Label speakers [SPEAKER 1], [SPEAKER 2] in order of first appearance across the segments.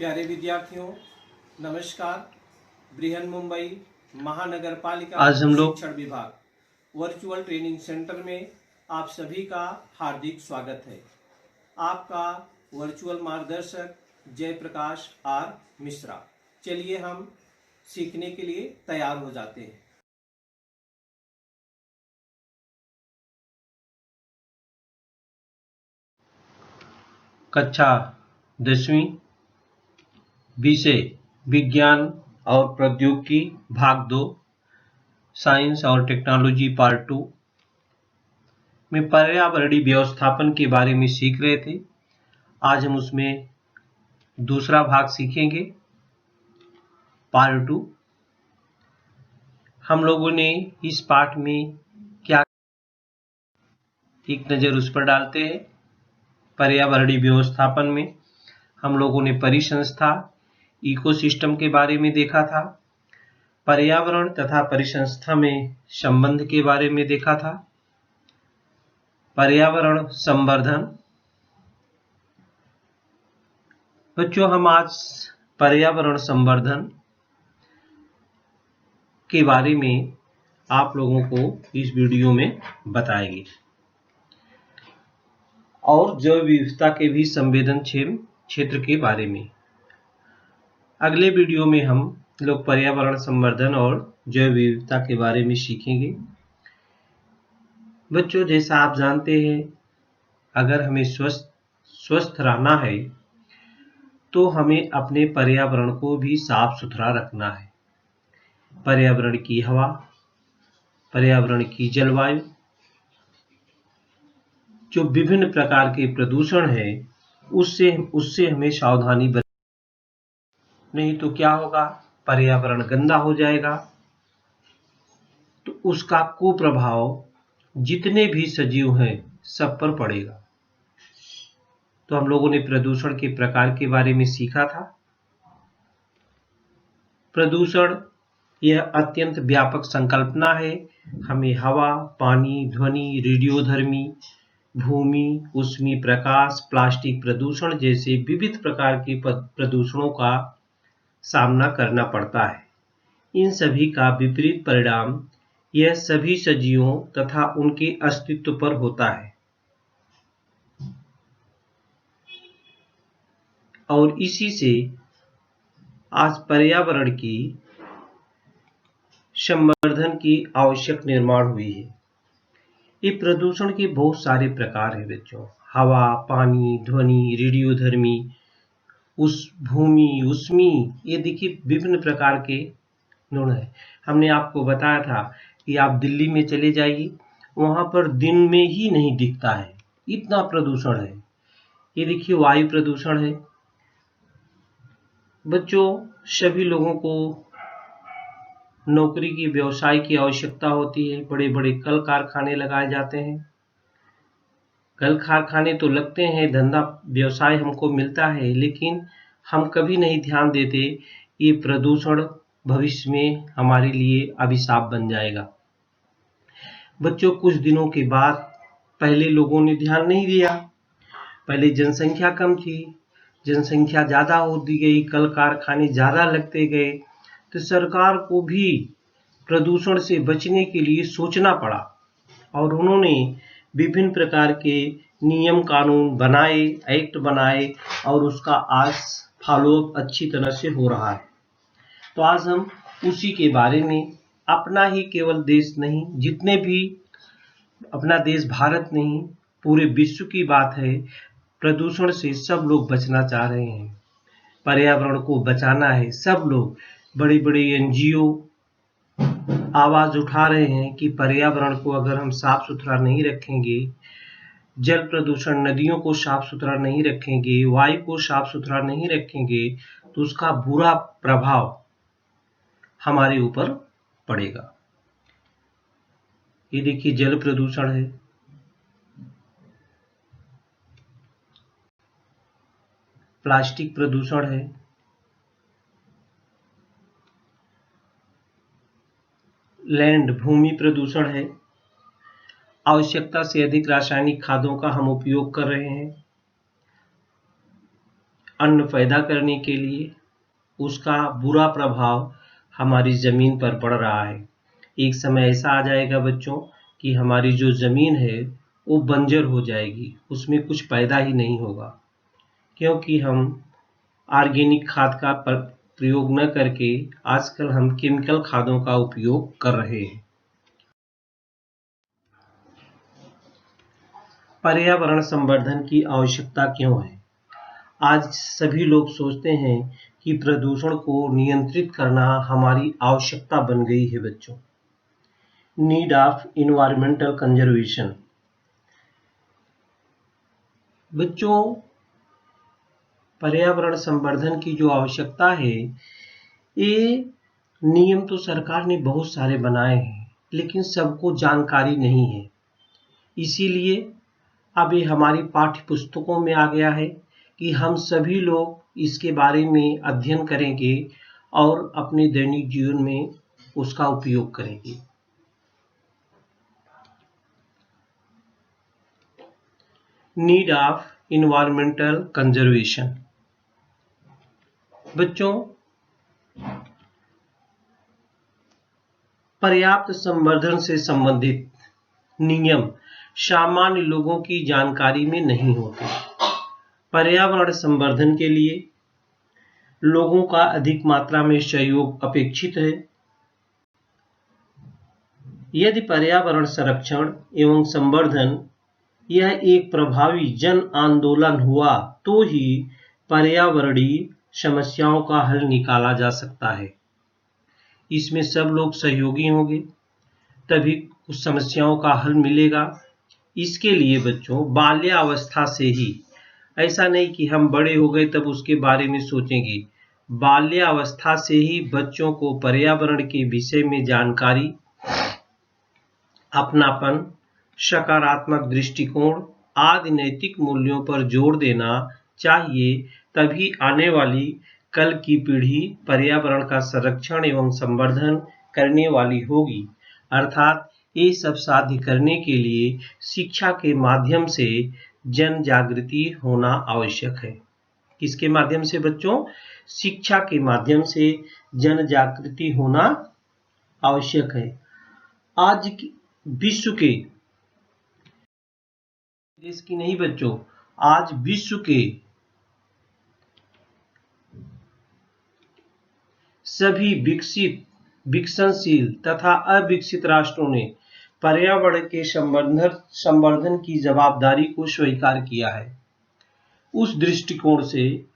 [SPEAKER 1] प्यारे विद्यार्थियों, नमस्कार। बृहन मुंबई महानगर पालिका
[SPEAKER 2] आज हम लोग
[SPEAKER 1] शिक्षण विभाग वर्चुअल ट्रेनिंग सेंटर में आप सभी का हार्दिक स्वागत है। आपका वर्चुअल मार्गदर्शक जयप्रकाश आर मिश्रा। चलिए हम सीखने के लिए तैयार हो जाते हैं।
[SPEAKER 2] कक्षा 10वीं विषय विज्ञान और प्रौद्योगिकी भाग 2 साइंस और टेक्नोलॉजी पार्ट 2 में पर्यावरणीय व्यवस्थापन के बारे में सीख रहे थे। आज हम उसमें दूसरा भाग सीखेंगे, पार्ट 2। हम लोगों ने इस पाठ में क्या, एक नज़र उस पर डालते हैं। पर्यावरणीय व्यवस्थापन में हम लोगों ने परिसंस्था इकोसिस्टम के बारे में देखा था, पर्यावरण तथा परिसंस्था में संबंध के बारे में देखा था, पर्यावरण संवर्धन। बच्चों, हम आज पर्यावरण संवर्धन के बारे में आप लोगों को इस वीडियो में बताएंगे और जैव विविधता के भी संवेदनशील क्षेत्र के बारे में। अगले वीडियो में हम लोग पर्यावरण संवर्धन और जैव विविधता के बारे में सीखेंगे। बच्चों, जैसा आप जानते हैं, अगर हमें स्वस्थ रहना है तो हमें अपने पर्यावरण को भी साफ सुथरा रखना है। पर्यावरण की हवा, पर्यावरण की जलवायु, जो विभिन्न प्रकार के प्रदूषण है, उससे हमें सावधानी बरतनी, नहीं तो क्या होगा, पर्यावरण गंदा हो जाएगा तो उसका कुप्रभाव जितने भी सजीव हैं सब पर पड़ेगा। तो हम लोगों ने प्रदूषण के प्रकार के बारे में सीखा था। प्रदूषण यह अत्यंत व्यापक संकल्पना है। हमें हवा, पानी, ध्वनि, रेडियोधर्मी, भूमि, ऊष्मीय प्रकाश, प्लास्टिक प्रदूषण जैसे विविध प्रकार के प्रदूषणों का सामना करना पड़ता है। इन सभी का विपरीत परिणाम यह सभी सजीवों तथा उनके अस्तित्व पर होता है और इसी से आज पर्यावरण की संवर्धन की आवश्यक निर्माण हुई है। ये प्रदूषण के बहुत सारे प्रकार हैं बच्चों। हवा, पानी, ध्वनि, रेडियोधर्मी, भूमि, ऊष्मीय, ये देखिए विभिन्न प्रकार के गुण है। हमने आपको बताया था कि आप दिल्ली में चले जाइए, वहां पर दिन में ही नहीं दिखता है, इतना प्रदूषण है। ये देखिए वायु प्रदूषण है। बच्चों, सभी लोगों को नौकरी की, व्यवसाय की आवश्यकता होती है। बड़े बड़े कल कारखाने लगाए जाते हैं। कल कारखाने तो लगते हैं, धंधा व्यवसाय हमको मिलता है, लेकिन हम कभी नहीं ध्यान देते ये प्रदूषण भविष्य में हमारे लिए अभिशाप बन जाएगा। बच्चों, कुछ दिनों के बाद पहले लोगों ने ध्यान नहीं दिया। पहले जनसंख्या कम थी, जनसंख्या ज्यादा होती गई, कल कारखाने ज्यादा लगते गए, तो सरकार को भी प्रदूषण से बचने के लिए सोचना पड़ा और उन्होंने विभिन्न प्रकार के नियम कानून बनाए, एक्ट बनाए और उसका आज फॉलो अच्छी तरह से हो रहा है। तो आज हम उसी के बारे में, अपना ही केवल देश नहीं, जितने भी, अपना देश भारत नहीं, पूरे विश्व की बात है, प्रदूषण से सब लोग बचना चाह रहे हैं, पर्यावरण को बचाना है। सब लोग, बड़े बड़े एनजीओ आवाज उठा रहे हैं कि पर्यावरण को अगर हम साफ सुथरा नहीं रखेंगे, जल प्रदूषण, नदियों को साफ सुथरा नहीं रखेंगे, वायु को साफ सुथरा नहीं रखेंगे, तो उसका बुरा प्रभाव हमारे ऊपर पड़ेगा। ये देखिए जल प्रदूषण है, प्लास्टिक प्रदूषण है, लैंड भूमि प्रदूषण है, आवश्यकता से अधिक रासायनिक खादों का हम उपयोग कर रहे हैं, अन्न पैदा करने के लिए, उसका बुरा प्रभाव हमारी ज़मीन पर पड़ रहा है। एक समय ऐसा आ जाएगा बच्चों कि हमारी जो ज़मीन है वो बंजर हो जाएगी, उसमें कुछ पैदा ही नहीं होगा, क्योंकि हम ऑर्गेनिक खाद का प्रयोग न करके आजकल हम केमिकल खादों का उपयोग कर रहे हैं। पर्यावरण संवर्धन की आवश्यकता क्यों है? आज सभी लोग सोचते हैं कि प्रदूषण को नियंत्रित करना हमारी आवश्यकता बन गई है बच्चों। Need of environmental conservation. बच्चों, पर्यावरण संवर्धन की जो आवश्यकता है, ये नियम तो सरकार ने बहुत सारे बनाए हैं, लेकिन सबको जानकारी नहीं है। इसीलिए अब ये हमारी पाठ्य पुस्तकों में आ गया है कि हम सभी लोग इसके बारे में अध्ययन करेंगे और अपने दैनिक जीवन में उसका उपयोग करेंगे। Need of environmental conservation. बच्चों, पर्याप्त संवर्धन से संबंधित नियम सामान्य लोगों की जानकारी में नहीं होते। पर्यावरण संवर्धन के लिए लोगों का अधिक मात्रा में सहयोग अपेक्षित है। यदि पर्यावरण संरक्षण एवं संवर्धन यह एक प्रभावी जन आंदोलन हुआ तो ही पर्यावरणीय समस्याओं का हल निकाला जा सकता है। इसमें सब लोग सहयोगी होंगे तभी उस समस्याओं का हल मिलेगा। इसके लिए बच्चों बाल्यावस्था से ही, ऐसा नहीं कि हम बड़े हो गए तब उसके बारे में सोचेंगे, बाल्यावस्था से ही बच्चों को पर्यावरण के विषय में जानकारी, अपनापन, सकारात्मक दृष्टिकोण आदि नैतिक मूल्यों पर जोर देना चाहिए। तभी आने वाली कल की पीढ़ी पर्यावरण का संरक्षण एवं संवर्धन करने वाली होगी। अर्थात ये सब साध्य करने के लिए शिक्षा के माध्यम से जन जागृति होना आवश्यक है। किसके माध्यम से बच्चों? शिक्षा के माध्यम से जन जागृति होना आवश्यक है। आज विश्व के, देश की नहीं बच्चों, आज विश्व के सभी विकसित, विकसनशील तथा अविकसित राष्ट्रों ने पर्यावरण के संवर्धन की जवाबदारी को स्वीकार किया है। उस दृष्टिकोण से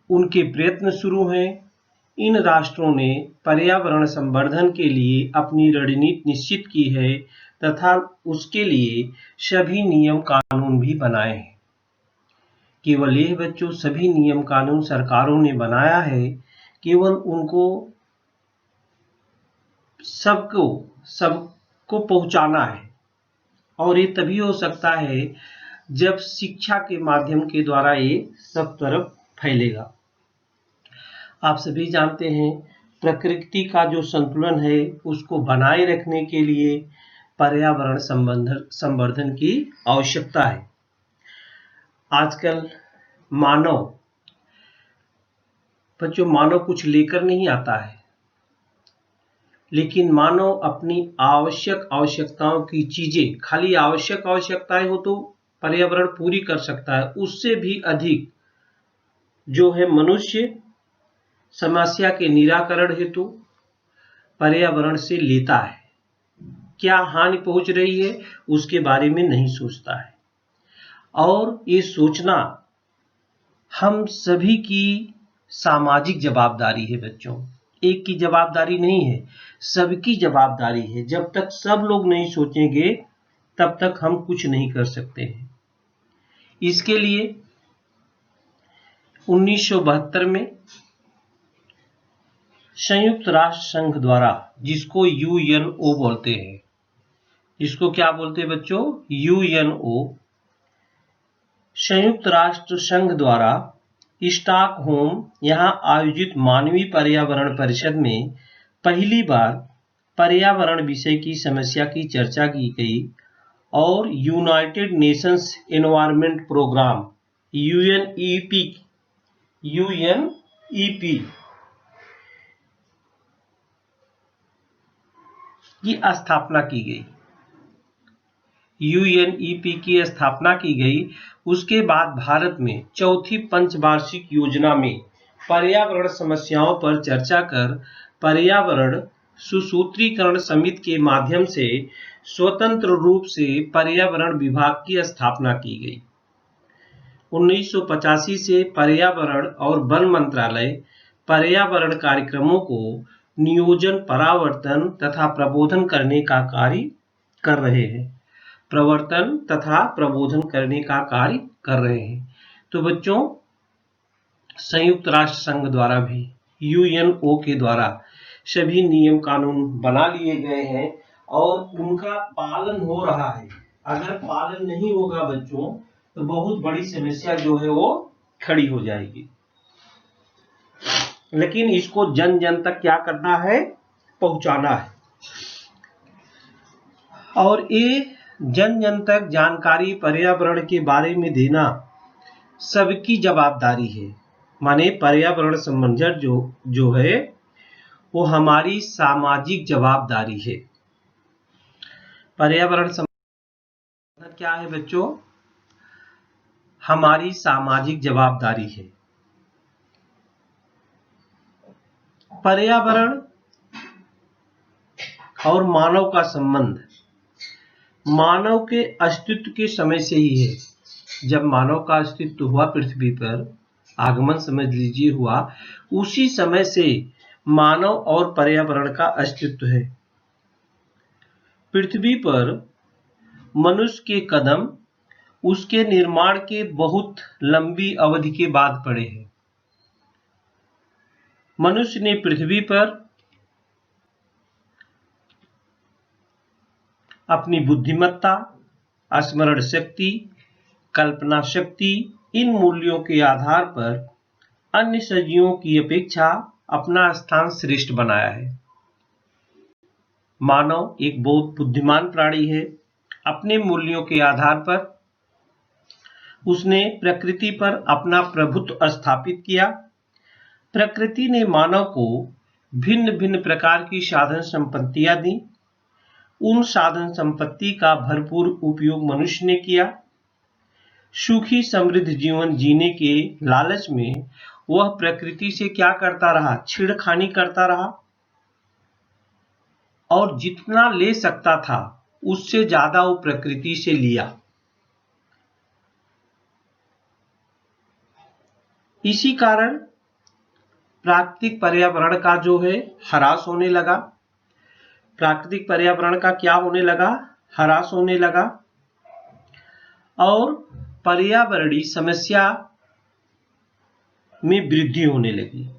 [SPEAKER 2] उनके प्रयत्न शुरू हैं। इन राष्ट्रों ने पर्यावरण संवर्धन के लिए अपनी रणनीति निश्चित की है तथा उसके लिए सभी नियम कानून भी बनाए हैं। केवल यह बच्चों, सभी नियम कानून सरकारों ने बनाया है, केवल उनको सबको पहुंचाना है। और ये तभी हो सकता है जब शिक्षा के माध्यम के द्वारा ये सब तरफ फैलेगा। आप सभी जानते हैं प्रकृति का जो संतुलन है उसको बनाए रखने के लिए पर्यावरण संवर्धन की आवश्यकता है। आजकल मानव कुछ लेकर नहीं आता है, लेकिन मानव अपनी आवश्यकताओं की चीजें, खाली आवश्यकताएं हो तो पर्यावरण पूरी कर सकता है, उससे भी अधिक जो है मनुष्य समस्या के निराकरण हेतु पर्यावरण से लेता है। क्या हानि पहुंच रही है उसके बारे में नहीं सोचता है। और ये सोचना हम सभी की सामाजिक जवाबदारी है बच्चों, एक की जवाबदारी नहीं है, सबकी जवाबदारी है। जब तक सब लोग नहीं सोचेंगे तब तक हम कुछ नहीं कर सकते हैं। इसके लिए 1972 में संयुक्त राष्ट्र संघ द्वारा, जिसको यूएनओ बोलते हैं, जिसको क्या बोलते हैं बच्चों? यूएनओ, संयुक्त राष्ट्र संघ द्वारा स्टॉकहोम यहाँ आयोजित मानवीय पर्यावरण परिषद में पहली बार पर्यावरण विषय की समस्या की चर्चा की गई और United Nations Environment Programme (UNEP) UNEP की स्थापना की गई। UNEP की स्थापना की गई। उसके बाद भारत में चौथी पंचवार्षिक योजना में पर्यावरण समस्याओं पर चर्चा कर पर्यावरण सुसूत्रीकरण समिति के माध्यम से स्वतंत्र रूप से पर्यावरण विभाग की स्थापना की गई। 1985 से पर्यावरण और वन मंत्रालय पर्यावरण कार्यक्रमों को नियोजन, परावर्तन तथा प्रबोधन करने का कार्य कर रहे हैं। प्रवर्तन तथा प्रबोधन करने का कार्य कर रहे हैं। तो बच्चों, संयुक्त राष्ट्र संघ द्वारा भी UNO के द्वारा सभी नियम कानून बना लिए गए हैं और उनका पालन हो रहा है। अगर पालन नहीं होगा बच्चों तो बहुत बड़ी समस्या जो है वो खड़ी हो जाएगी। लेकिन इसको जन जन तक क्या करना है, पहुंचाना है। और ये जन जन तक जानकारी पर्यावरण के बारे में देना सबकी जवाबदारी है। माने पर्यावरण संरक्षण जो है वो हमारी सामाजिक जवाबदारी है। पर्यावरण संरक्षण क्या है बच्चों? हमारी सामाजिक जवाबदारी है। पर्यावरण और मानव का संबंध मानव के अस्तित्व के समय से ही है। जब मानव का अस्तित्व हुआ पृथ्वी पर, आगमन समझ लीजिए हुआ, उसी समय से मानव और पर्यावरण का अस्तित्व है। पृथ्वी पर मनुष्य के कदम उसके निर्माण के बहुत लंबी अवधि के बाद पड़े हैं। मनुष्य ने पृथ्वी पर अपनी बुद्धिमत्ता, स्मरण शक्ति, कल्पना शक्ति, इन मूल्यों के आधार पर अन्य सजीवों की अपेक्षा अपना स्थान श्रेष्ठ बनाया है। मानव एक बहुत बुद्धिमान प्राणी है। अपने मूल्यों के आधार पर उसने प्रकृति पर अपना प्रभुत्व स्थापित किया। प्रकृति ने मानव को भिन्न भिन्न प्रकार की साधन संपत्तियां दी। उन साधन संपत्ति का भरपूर उपयोग मनुष्य ने किया। सुखी समृद्ध जीवन जीने के लालच में वह प्रकृति से क्या करता रहा? छेड़खानी करता रहा और जितना ले सकता था उससे ज्यादा वो प्रकृति से लिया। इसी कारण प्राकृतिक पर्यावरण का जो है ह्रास होने लगा। प्राकृतिक पर्यावरण का क्या होने लगा? ह्रास होने लगा और पर्यावरणीय समस्या में वृद्धि होने लगी।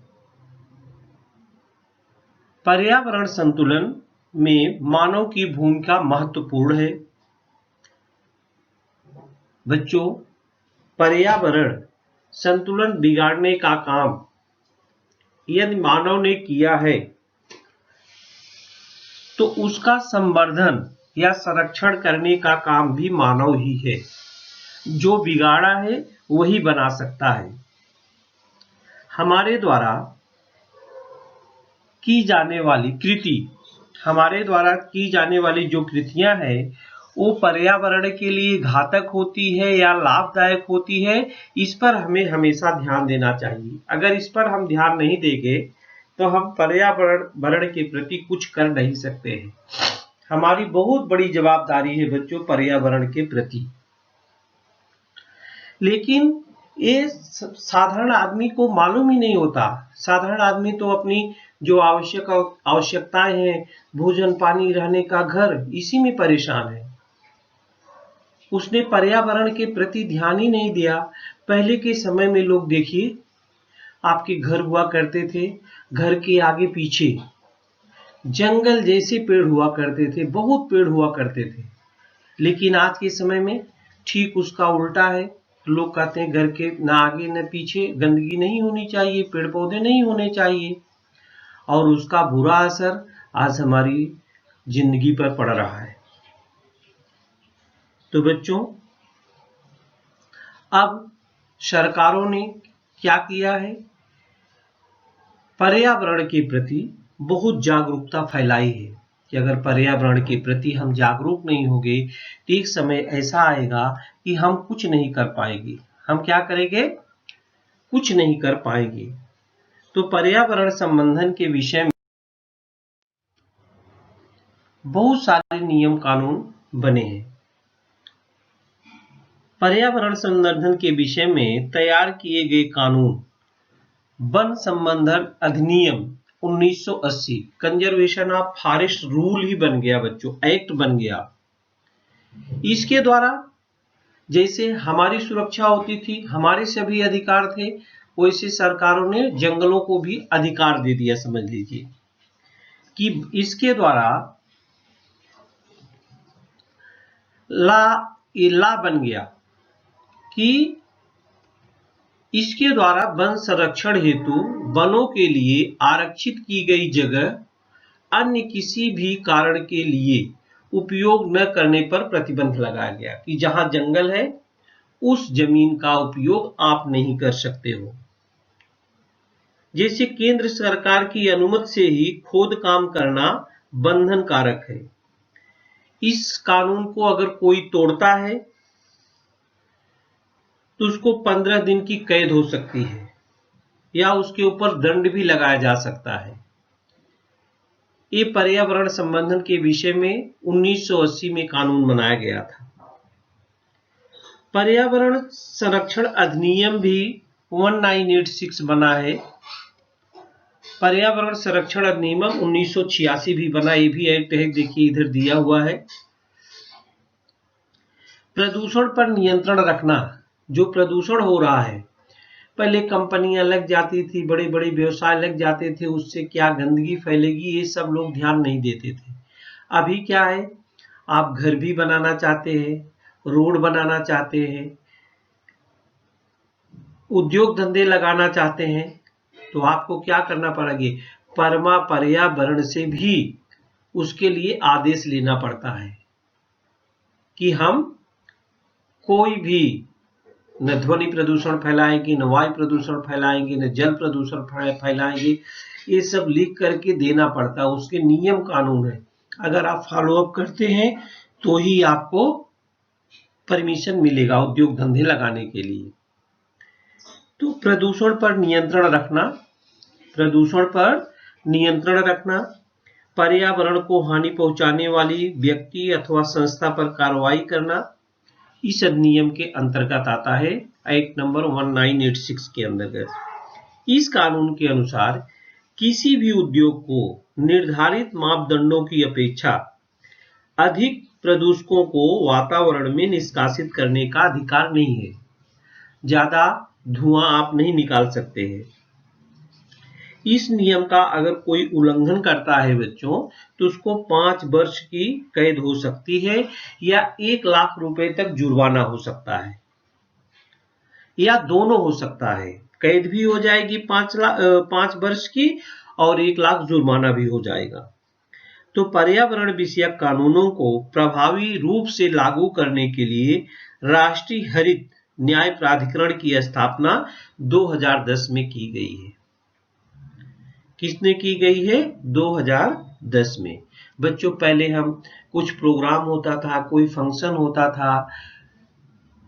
[SPEAKER 2] पर्यावरण संतुलन में मानव की भूमिका महत्वपूर्ण है। बच्चों, पर्यावरण संतुलन बिगाड़ने का काम यदि मानव ने किया है तो उसका संवर्धन या संरक्षण करने का काम भी मानव ही है। जो बिगाड़ा है वही बना सकता है। हमारे द्वारा की जाने वाली जो कृतियां हैं वो पर्यावरण के लिए घातक होती है या लाभदायक होती है, इस पर हमें हमेशा ध्यान देना चाहिए। अगर इस पर हम ध्यान नहीं देंगे तो हम पर्यावरण के प्रति कुछ कर नहीं सकते हैं। हमारी बहुत बड़ी जवाबदारी है बच्चों पर्यावरण के प्रति। लेकिन ये साधारण आदमी को मालूम ही नहीं होता। साधारण आदमी तो अपनी जो आवश्यकताएं हैं, भोजन, पानी, रहने का घर, इसी में परेशान है। उसने पर्यावरण के प्रति ध्यान ही नहीं दिया। पहले के समय में लोग देखिए, आपके घर हुआ करते थे, घर के आगे पीछे जंगल जैसे पेड़ हुआ करते थे, बहुत पेड़ हुआ करते थे। लेकिन आज के समय में ठीक उसका उल्टा है। लोग कहते हैं घर के न आगे न पीछे गंदगी नहीं होनी चाहिए, पेड़ पौधे नहीं होने चाहिए, और उसका बुरा असर आज हमारी जिंदगी पर पड़ रहा है। तो बच्चों, अब सरकारों ने क्या किया है? पर्यावरण के प्रति बहुत जागरूकता फैलाई है कि अगर पर्यावरण के प्रति हम जागरूक नहीं होंगे तो एक समय ऐसा आएगा कि हम कुछ नहीं कर पाएंगे। हम क्या करेंगे? कुछ नहीं कर पाएंगे। तो पर्यावरण संवर्धन के विषय में बहुत सारे नियम कानून बने हैं। पर्यावरण संवर्धन के विषय में तैयार किए गए कानून वन संवर्धन अधिनियम 1980 कंजर्वेशन ऑफ फॉरेस्ट रूल ही बन गया बच्चों, एक्ट बन गया। इसके द्वारा जैसे हमारी सुरक्षा होती थी, हमारे सभी अधिकार थे, वैसे सरकारों ने जंगलों को भी अधिकार दे दिया। समझ लीजिए कि इसके द्वारा ला बन गया कि इसके द्वारा वन संरक्षण हेतु वनों के लिए आरक्षित की गई जगह अन्य किसी भी कारण के लिए उपयोग न करने पर प्रतिबंध लगाया गया कि जहां जंगल है उस जमीन का उपयोग आप नहीं कर सकते हो। जैसे केंद्र सरकार की अनुमति से ही खोद काम करना बंधन कारक है। इस कानून को अगर कोई तोड़ता है तो उसको 15 दिन की कैद हो सकती है या उसके ऊपर दंड भी लगाया जा सकता है। ये पर्यावरण संवर्धन के विषय में 1980 में कानून बनाया गया था। पर्यावरण संरक्षण अधिनियम भी 1986 बना है। पर्यावरण संरक्षण अधिनियम 1986 भी बना, ये भी एक्ट है, देखिए इधर दिया हुआ है। प्रदूषण पर नियंत्रण रखना, जो प्रदूषण हो रहा है, पहले कंपनियां लग जाती थी, बड़े बड़े व्यवसाय लग जाते थे, उससे क्या गंदगी फैलेगी ये सब लोग ध्यान नहीं देते थे। अभी क्या है, आप घर भी बनाना चाहते हैं, रोड बनाना चाहते हैं, उद्योग धंधे लगाना चाहते हैं, तो आपको क्या करना पड़ेगा? पर्यावरण से भी उसके लिए आदेश लेना पड़ता है कि हम कोई भी न ध्वनि प्रदूषण फैलाएंगे, न वायु प्रदूषण फैलाएंगे, न जल प्रदूषण फैलाएंगे। ये सब लिख करके देना पड़ता है, उसके नियम कानून है। अगर आप फॉलो अप करते हैं तो ही आपको परमिशन मिलेगा उद्योग धंधे लगाने के लिए। तो प्रदूषण पर नियंत्रण रखना, प्रदूषण पर नियंत्रण रखना, पर्यावरण को हानि पहुंचाने वाली व्यक्ति अथवा संस्था पर कार्रवाई करना, इस अधिनियम के अंतर्गत आता है, एक्ट नंबर 1986 के अंतर्गत। इस कानून के अनुसार किसी भी उद्योग को निर्धारित मापदंडों की अपेक्षा अधिक प्रदूषकों को वातावरण में निष्कासित करने का अधिकार नहीं है। ज्यादा धुआं आप नहीं निकाल सकते हैं। इस नियम का अगर कोई उल्लंघन करता है बच्चों, तो उसको 5 वर्ष की कैद हो सकती है या 1 लाख रुपए तक जुर्माना हो सकता है, या दोनों हो सकता है। कैद भी हो जाएगी 5 वर्ष की और 1 लाख जुर्माना भी हो जाएगा। तो पर्यावरण विषयक कानूनों को प्रभावी रूप से लागू करने के लिए राष्ट्रीय हरित न्याय प्राधिकरण की स्थापना 2010 में की गई है। किसने की गई है? 2010 में। बच्चों पहले हम कुछ प्रोग्राम होता था, कोई फंक्शन होता था,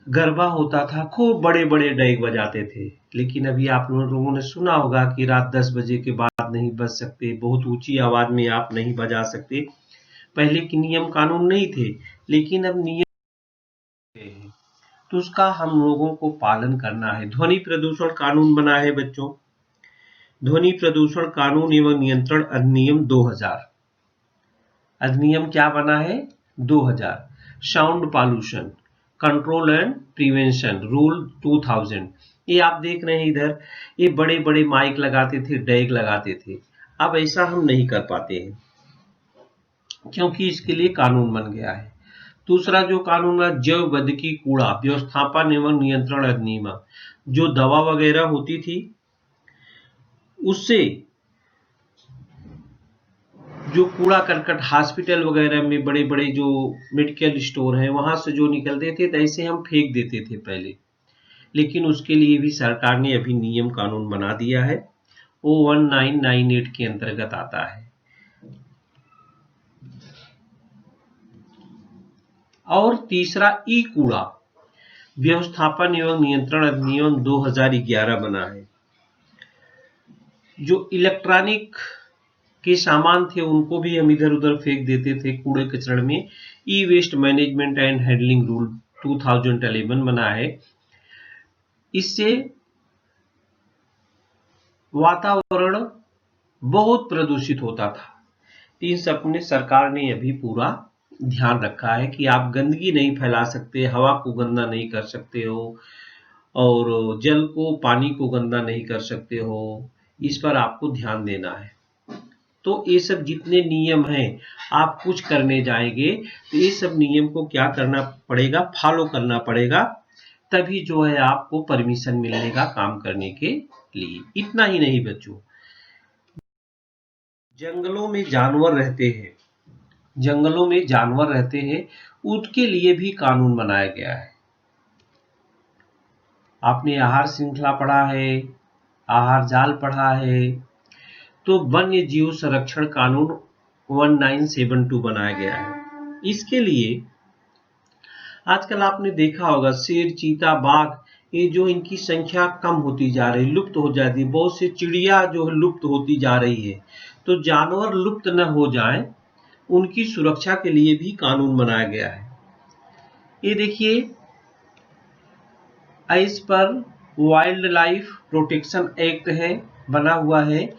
[SPEAKER 2] गरबा होता था, खूब बड़े बड़े डेग बजाते थे, लेकिन अभी आप लोगों ने सुना होगा कि रात 10 बजे के बाद नहीं बज सकते, बहुत ऊंची आवाज में आप नहीं बजा सकते। पहले के नियम कानून नहीं थे, लेकिन अब नियम है, तो उसका हम लोगों को पालन करना है। ध्वनि प्रदूषण कानून बना है बच्चों, ध्वनि प्रदूषण कानून एवं नियंत्रण अधिनियम 2000। अधिनियम क्या बना है? 2000। Sound pollution control and prevention rule 2000। ये आप देख रहे हैं इधर, ये बड़े बड़े माइक लगाते थे, डेग लगाते थे। अब ऐसा हम नहीं कर पाते हैं क्योंकि इसके लिए कानून बन गया है। दूसरा जो कानून है, जैव बंदकी कूड़ा व्यवस्थापन एवं नियंत्रण अधिनियम, जो दवा वगैरह होती थी उससे, जो कूड़ा करकट हॉस्पिटल वगैरह में, बड़े बड़े जो मेडिकल स्टोर हैं वहां से जो निकलते थे, तो ऐसे हम फेंक देते थे पहले, लेकिन उसके लिए भी सरकार ने अभी नियम कानून बना दिया है, वो 1998 के अंतर्गत आता है। और तीसरा ई कूड़ा व्यवस्थापन एवं नियंत्रण अधिनियम 2011 बना है। जो इलेक्ट्रॉनिक के सामान थे उनको भी हम इधर उधर फेंक देते थे कूड़े कचरे में। E waste management and handling rule 2011 बना है। इससे वातावरण बहुत प्रदूषित होता था। इन सब ने सरकार ने अभी पूरा ध्यान रखा है कि आप गंदगी नहीं फैला सकते, हवा को गंदा नहीं कर सकते हो और जल को, पानी को गंदा नहीं कर सकते हो। इस पर आपको ध्यान देना है। तो ये सब जितने नियम हैं, आप कुछ करने जाएंगे तो ये सब नियम को क्या करना पड़ेगा, फॉलो करना पड़ेगा, तभी जो है आपको परमिशन मिलेगा काम करने के लिए। इतना ही नहीं बच्चों, जंगलों में जानवर रहते हैं, जंगलों में जानवर रहते हैं, उसके लिए भी कानून बनाया गया है। आपने आहार श्रृंखला पढ़ा है, आहार जाल पढ़ा है, तो वन्य जीव संरक्षण कानून 1972 बनाया गया है। इसके लिए आजकल आपने देखा होगा शेर, चीता, बाघ, ये जो इनकी संख्या कम होती जा रही, लुप्त हो जाती है। बहुत सी चिड़िया जो है लुप्त होती जा रही है। तो जानवर लुप्त न हो जाएं, उनकी सुरक्षा के लिए भी कानून बनाया गया है। ये देखिए, इस पर वाइल्ड लाइफ प्रोटेक्शन एक्ट है, बना हुआ है।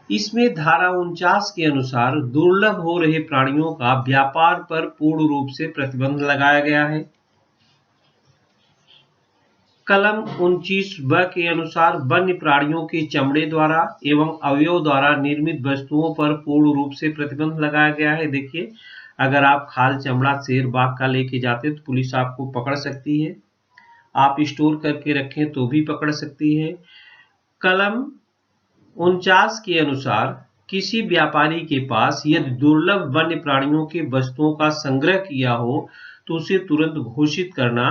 [SPEAKER 2] इसमें धारा 49 के अनुसार दुर्लभ हो रहे प्राणियों का व्यापार पर पूर्ण रूप से प्रतिबंध लगाया गया है। कलम 29 के अनुसार वन्य प्राणियों के चमड़े द्वारा एवं अवयव द्वारा निर्मित वस्तुओं पर पूर्ण रूप से प्रतिबंध लगाया गया है। देखिए, अगर आप खाल, चमड़ा, शेर, बाघ का लेके जाते तो पुलिस आपको पकड़ सकती है। आप स्टोर करके रखें तो भी पकड़ सकती है। कलम 49 के अनुसार किसी व्यापारी के पास यदि दुर्लभ वन्य प्राणियों के वस्तुओं का संग्रह किया हो तो उसे तुरंत घोषित करना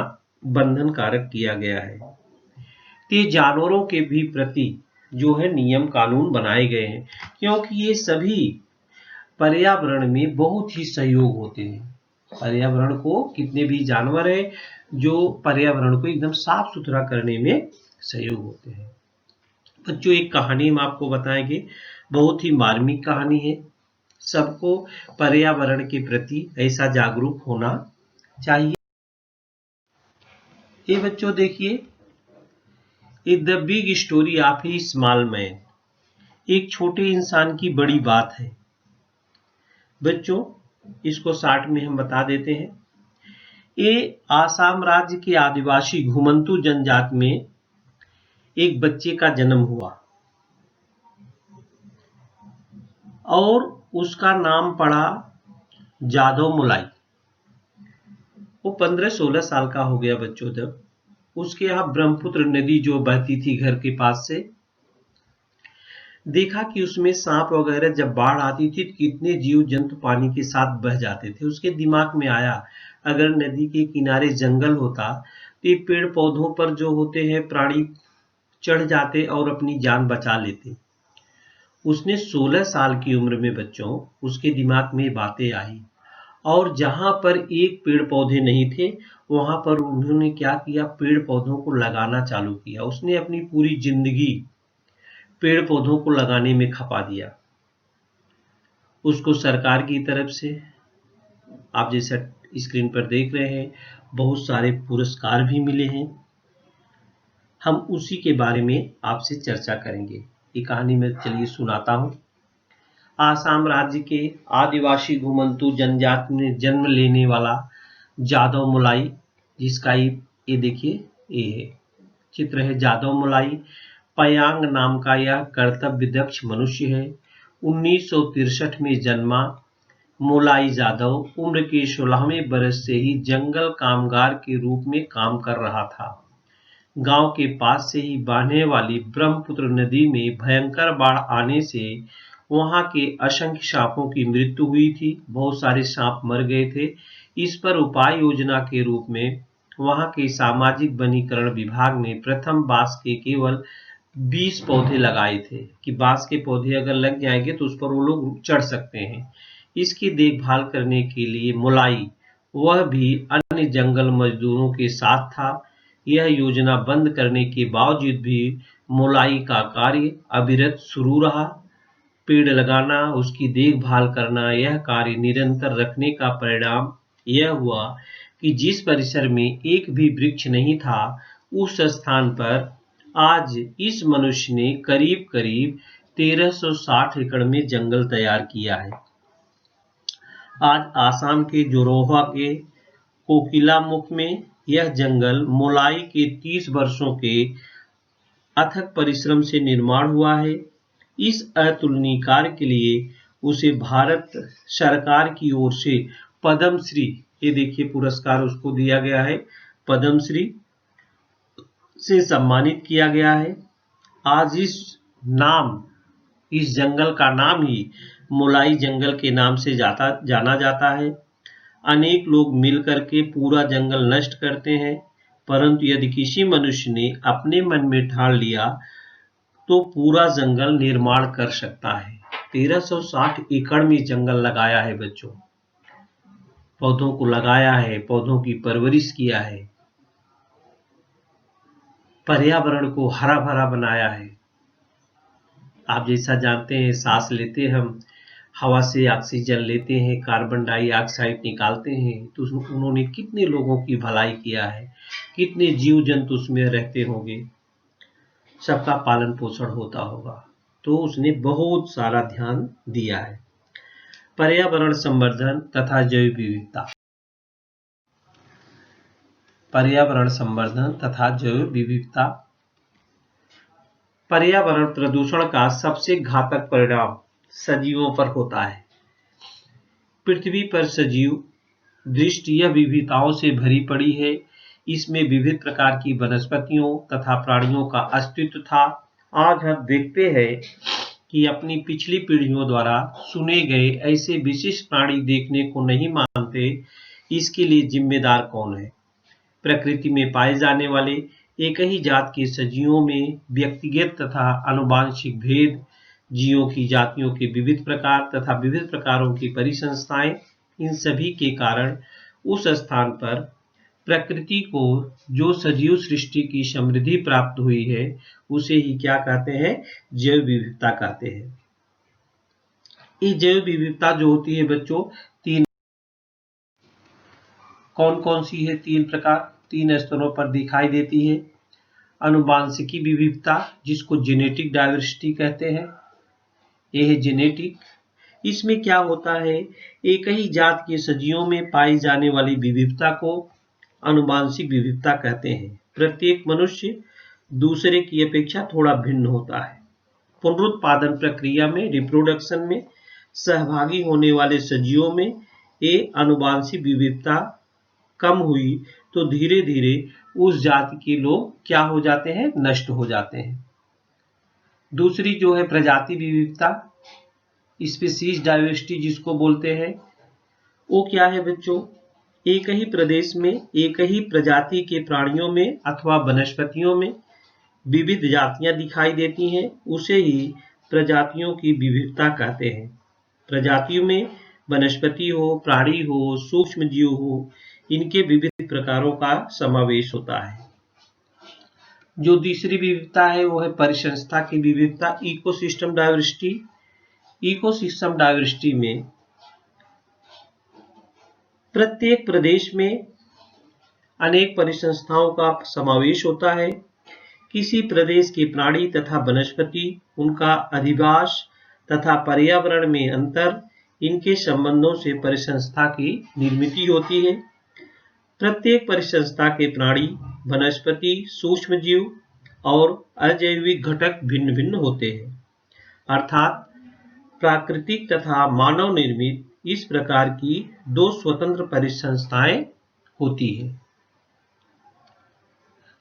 [SPEAKER 2] बंधन कारक किया गया है। तो जानवरों के भी प्रति जो है नियम कानून बनाए गए हैं, क्योंकि ये सभी पर्यावरण में बहुत ही सहयोग होते हैं। पर्यावरण को, कितने भी जानवर हैं जो पर्यावरण को एकदम साफ सुथरा करने में सहयोग होते हैं। बच्चों, एक कहानी हम आपको बताएंगे, बहुत ही मार्मिक कहानी है। सबको पर्यावरण के प्रति ऐसा जागरूक होना चाहिए। ये बच्चों देखिए, the big story of A small man, एक छोटे इंसान की बड़ी बात है। बच्चों, इसको शॉर्ट में हम बता देते हैं। ये आसाम राज्य के आदिवासी घुमंतू जनजाति में एक बच्चे का जन्म हुआ और उसका नाम पड़ा जादव मुलाई। वो 15-16 साल का हो गया बच्चों जब उसके यहाँ ब्रह्मपुत्र नदी जो बहती थी घर के पास से, देखा कि उसमें सांप वगैरह जब बाढ़ आती थी तो कितने जीव जंतु पानी के साथ बह जाते थे। उसके दिमाग में आया, अगर नदी के किनारे जंगल होता तो ये पेड़ पौधों पर जो होते हैं प्राणी चढ़ जाते और अपनी जान बचा लेते। उसने 16 साल की उम्र में बच्चों उसके दिमाग में बातें आई और जहां पर एक पेड़ पौधे नहीं थे वहां पर उन्होंने क्या किया, पेड़ पौधों को लगाना चालू किया। उसने अपनी पूरी जिंदगी पेड़ पौधों को लगाने में खपा दिया। उसको सरकार की तरफ से, आप जैसा स्क्रीन पर देख रहे हैं, बहुत सारे पुरस्कार भी मिले हैं। हम उसी के बारे में आपसे चर्चा करेंगे। ये कहानी मैं चलिए सुनाता हूँ। आसाम राज्य के आदिवासी घुमंतू जनजाति में जन्म लेने वाला जादव मुलाई, जिसका ये देखिए, ये चित्र है जादव मुलाई। पयांग नाम का यह कर्तव्य दक्ष मनुष्य है। 1963 में जन्मा मुलाई जादव उम्र के 16वें बरस से ही जंगल कामगार के रूप में काम कर रहा था। गांव के पास से ही बहने वाली ब्रह्मपुत्र नदी में भयंकर बाढ़ आने से वहां के असंख्य सांपों की मृत्यु हुई थी। बहुत सारे सांप मर गए थे। इस पर उपाय योजना के रूप में वहां के सामाजिक वनीकरण विभाग ने प्रथम बांस के केवल 20 पौधे लगाए थे कि बांस के पौधे अगर लग जाएंगे तो उस पर वो लोग चढ़ सकते हैं। इसकी देखभाल करने के लिए मुलाई वह भी अन्य जंगल मजदूरों के साथ था। यह योजना बंद करने के बावजूद भी मुलाई का कार्य अविरत शुरू रहा। पेड़ लगाना, उसकी देखभाल करना, यह कार्य निरंतर रखने का परिणाम यह हुआ कि जिस परिसर में एक भी वृक्ष नहीं था, उस स्थान पर आज इस मनुष्य ने करीब करीब 1360 एकड़ में जंगल तैयार किया है। आज आसाम के जोरोहा के कोकिलामुख में यह जंगल मोलाई के 30 वर्षों के अथक परिश्रम से निर्माण हुआ है। इस अतुलनीय कार्य के लिए उसे भारत सरकार की ओर से पद्मश्री, ये देखिए पुरस्कार उसको दिया गया है, पद्मश्री से सम्मानित किया गया है। आज इस जंगल का नाम ही मोलाई जंगल के नाम से जाना जाता है। अनेक लोग मिलकर के पूरा जंगल नष्ट करते हैं, परंतु यदि किसी मनुष्य ने अपने मन में ठान लिया तो पूरा जंगल निर्माण कर सकता है। 1360 एकड़ में जंगल लगाया है बच्चों, पौधों को लगाया है, पौधों की परवरिश किया है, पर्यावरण को हरा भरा बनाया है। आप जैसा जानते हैं, सांस लेते हम, हवा से ऑक्सीजन लेते हैं, कार्बन डाइऑक्साइड निकालते हैं, तो उन्होंने कितने लोगों की भलाई किया है, कितने जीव जंतु उसमें रहते होंगे, सबका पालन पोषण होता होगा, तो उसने बहुत सारा ध्यान दिया है। पर्यावरण संवर्धन तथा जैव विविधता। पर्यावरण संवर्धन तथा जैव विविधता। पर्यावरण प्रदूषण का सबसे घातक परिणाम सजीवों पर होता है। पृथ्वी पर सजीव दृष्टि यह विविधताओं से भरी पड़ी है। इसमें विविध प्रकार की वनस्पतियों तथा प्राणियों का अस्तित्व था। आज हम देखते हैं कि अपनी पिछली पीढ़ियों द्वारा सुने गए ऐसे विशिष्ट प्राणी देखने को नहीं मानते। इसके लिए जिम्मेदार कौन है? प्रकृति में पाए जाने वाले एक ही जात के सजीवों में व्यक्तिगत तथा आनुवंशिक भेद, जीवों की जातियों के विविध प्रकार तथा विविध प्रकारों की परिसंस्थाएं, इन सभी के कारण उस स्थान पर प्रकृति को जो सजीव सृष्टि की समृद्धि प्राप्त हुई है, उसे ही क्या कहते हैं? जैव विविधता कहते हैं। ये जैव विविधता जो होती है बच्चों, कौन कौन सी है? 3 प्रकार, 3 स्तरों पर दिखाई देती है। आनुवंशिकी विविधता, जिसको जेनेटिक डाइवर्सिटी कहते हैं, यह है जेनेटिक। इसमें क्या होता है? एक ही जात के सजीवों में पाई जाने वाली विविधता को आनुवंशिक विविधता कहते हैं। प्रत्येक मनुष्य दूसरे की अपेक्षा थोड़ा भिन्न होता है। पुनरुत्पादन प्रक्रिया में, रिप्रोडक्शन में सहभागी होने वाले सजीवों में ये आनुवंशिक विविधता कम हुई तो धीरे धीरे उस जाति के लोग क्या हो जाते हैं? नष्ट हो जाते हैं। दूसरी जो है प्रजाति विविधता, स्पीशीज डाइवर्सिटी जिसको बोलते हैं, वो क्या है बच्चों? एक ही प्रदेश में एक ही प्रजाति के प्राणियों में अथवा वनस्पतियों में विविध जातियां दिखाई देती हैं, उसे ही प्रजातियों की विविधता कहते हैं। प्रजातियों में वनस्पति हो, प्राणी हो, सूक्ष्म जीव हो, इनके विविध प्रकारों का समावेश होता है। जो तीसरी विविधता है वो है परिसंस्था की विविधता, इकोसिस्टम डाइवर्सिटी। इकोसिस्टम डाइवर्सिटी में प्रत्येक प्रदेश में अनेक परिसंस्थाओं का समावेश होता है। किसी प्रदेश के प्राणी तथा वनस्पति, उनका अधिवास तथा पर्यावरण में अंतर, इनके संबंधों से परिसंस्था की निर्मित होती है। प्रत्येक परिसंस्था के प्राणी, वनस्पति, सूक्ष्मजीव और अजैविक घटक भिन्न भिन्न होते हैं, अर्थात प्राकृतिक तथा मानव निर्मित इस प्रकार की 2 स्वतंत्र परिसंस्थाएं होती हैं।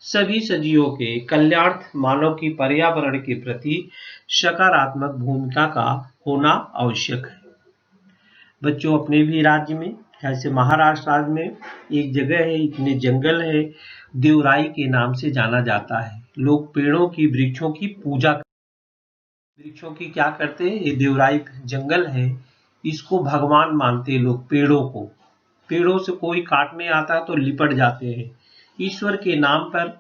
[SPEAKER 2] सभी सजीवों के कल्याणार्थ मानव की पर्यावरण के प्रति सकारात्मक भूमिका का होना आवश्यक है। बच्चों, अपने भी राज्य में जैसे महाराष्ट्र राज्य में एक जगह है, इतने जंगल है, देवराई के नाम से जाना जाता है। लोग पेड़ों की, वृक्षों की पूजा, वृक्षों की क्या करते हैं, ये देवराई जंगल है, इसको भगवान मानते हैं लोग। पेड़ों को, पेड़ों से कोई काटने आता तो लिपट जाते हैं। ईश्वर के नाम पर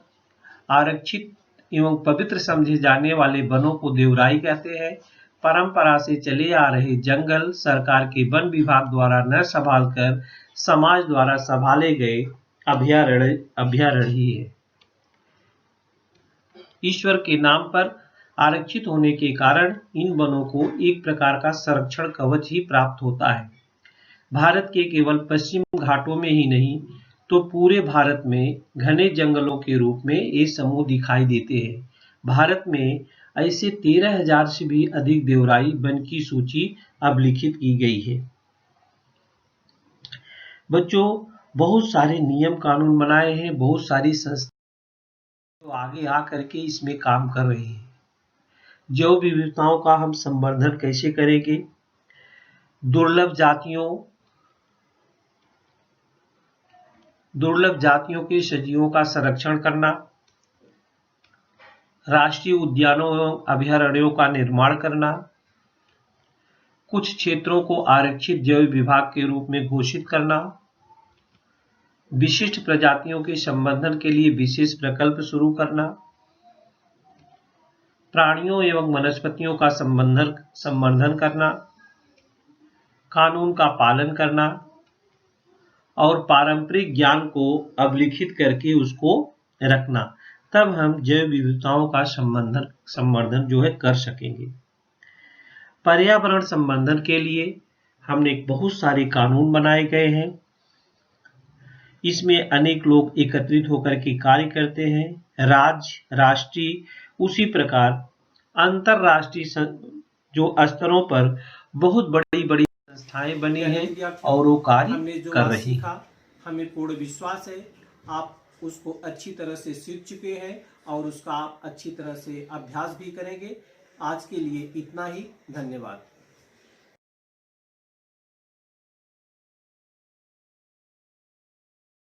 [SPEAKER 2] आरक्षित एवं पवित्र समझे जाने वाले वनों को देवराई कहते हैं। परंपरा से चले आ रहे जंगल सरकार के वन विभाग द्वारा न संभाल कर समाज द्वारा संभाले गए अभयारण्य ही है। ईश्वर के नाम पर आरक्षित होने के कारण इन वनों को एक प्रकार का संरक्षण कवच ही प्राप्त होता है। भारत के केवल पश्चिम घाटों में ही नहीं तो पूरे भारत में घने जंगलों के रूप में ये समूह दिखाई देते हैं। भारत में ऐसे 13,000 से भी अधिक देवराई वन की सूची अब लिखित की गई है। बच्चों, बहुत सारे नियम कानून बनाए हैं, बहुत सारी संस्थाएं तो आगे आ करके इसमें काम कर रही है। जैव विविधताओं का हम संवर्धन कैसे करेंगे, दुर्लभ जातियों के सजीवों का संरक्षण करना, राष्ट्रीय उद्यानों एवं अभयारण्यों का निर्माण करना, कुछ क्षेत्रों को आरक्षित जैव विभाग के रूप में घोषित करना, विशिष्ट प्रजातियों के संवर्धन के लिए विशेष प्रकल्प शुरू करना, प्राणियों एवं वनस्पतियों का संवर्धन करना, कानून का पालन करना और पारंपरिक ज्ञान को अवलिखित करके उसको रखना, तब हम जैव विविधताओं का संवर्धन जो है कर सकेंगे। पर्यावरण संवर्धन के लिए हमने बहुत सारे कानून बनाए गए हैं। इसमें अनेक लोग एकत्रित होकर के कार्य करते हैं, राज्य, राष्ट्रीय, उसी प्रकार अंतरराष्ट्रीय जो स्तरों पर बहुत बड़ी संस्थाएं बनी हैं और वो कार्य कर रही हैं।
[SPEAKER 1] हमें पूर्ण विश्वास है आप उसको अच्छी तरह से सीख चुके हैं और उसका आप अच्छी तरह से अभ्यास भी करेंगे। आज के लिए इतना ही, धन्यवाद।